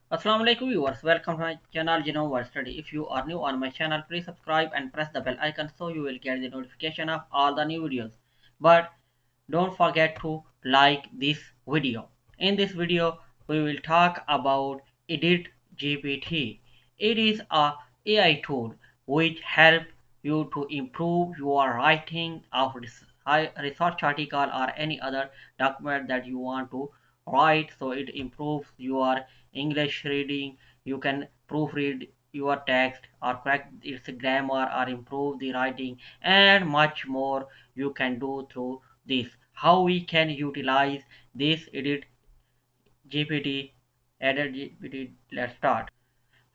Assalamu alaikum viewers, welcome to my channel Genome World Study. If you are new on my channel, please subscribe and press the bell icon so you will get the notification of all the new videos. But don't forget to like this video. In this video, we will talk about EditGPT. It is a AI tool which help you to improve your writing of research article or any other document that you want to write. So it improves your English reading. You can proofread your text or correct its grammar or improve the writing and much more you can do through this. How we can utilize this edit gpt. Let's start.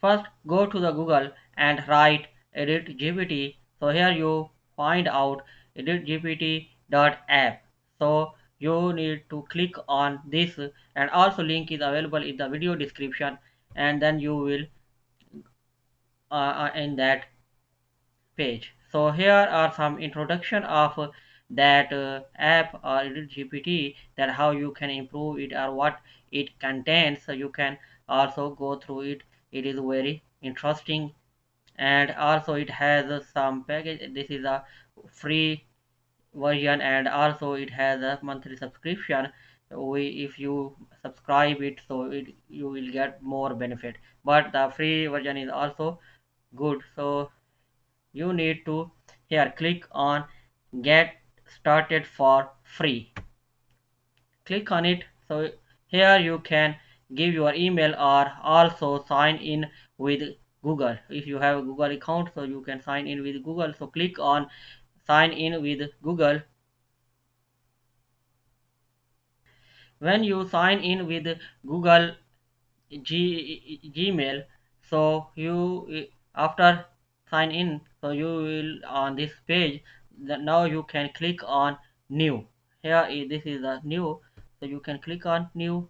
First, go to the Google and write EditGPT. So here you find out editgpt.app. So you need to click on this, and also link is available in the video description, and then you will in that page. So here are some introduction of that app or EditGPT, that how you can improve it or what it contains. So you can also go through it. It is very interesting, and also it has some package. This is a free version, and also it has a monthly subscription. We if you subscribe it, so you will get more benefit, but the free version is also good. So you need to here click on get started for free. Click on it. So here you can give your email or also sign in with Google. If you have a Google account, so you can sign in with Google. So click on sign in with Google. When you sign in with Google Gmail, so you after sign in, so you will on this page that now you can click on new. Here this is a new, so you can click on new.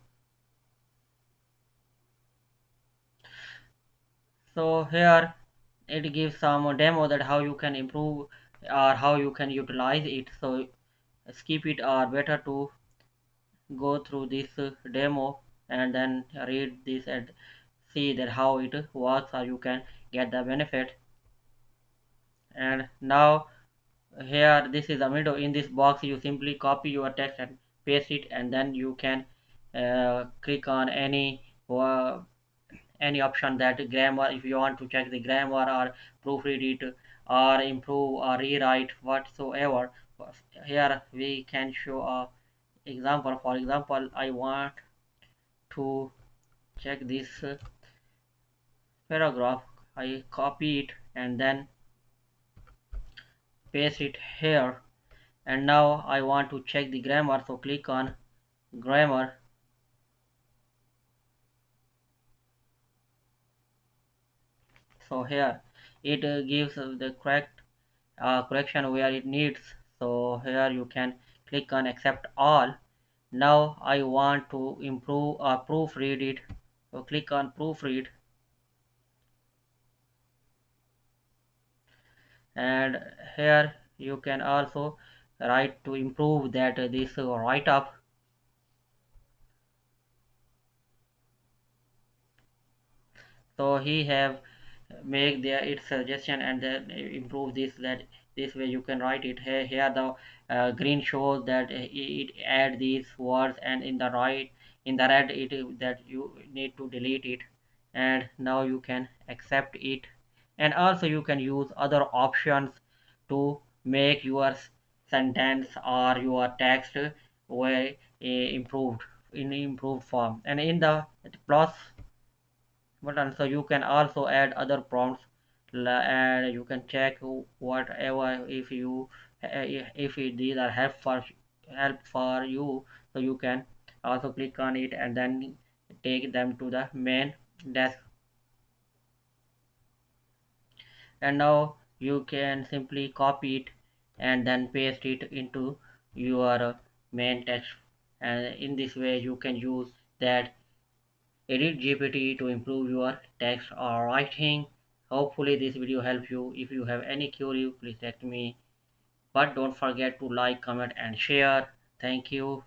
So here it gives some demo that how you can improve or how you can utilize it. So skip it, or better to go through this demo and then read this and see that how it works, or you can get the benefit. And now here this is a window. In this box you simply copy your text and paste it, and then you can click on any option that grammar, if you want to check the grammar or proofread it or improve or rewrite whatsoever. Here we can show a example. For example, I want to check this paragraph. I copy it and then paste it here, and now I want to check the grammar, so click on grammar. So here it gives the correction where it needs. So here you can click on accept all. Now I want to improve or proofread it, so click on proofread. And here you can also write to improve that this write up. So he have make their its suggestion and then improve this, that this way you can write it. Here the green shows that it add these words, and in the right, in the red it that you need to delete it. And now you can accept it, and also you can use other options to make your sentence or your text way improved, in improved form. And in the plus button, so you can also add other prompts, and you can check whatever if you if these are help for you. So you can also click on it and then take them to the main desk. And now you can simply copy it and then paste it into your main text, and in this way you can use that edit GPT to improve your text or writing. Hopefully this video helps you. If you have any query, please text me. But don't forget to like, comment and share. Thank you.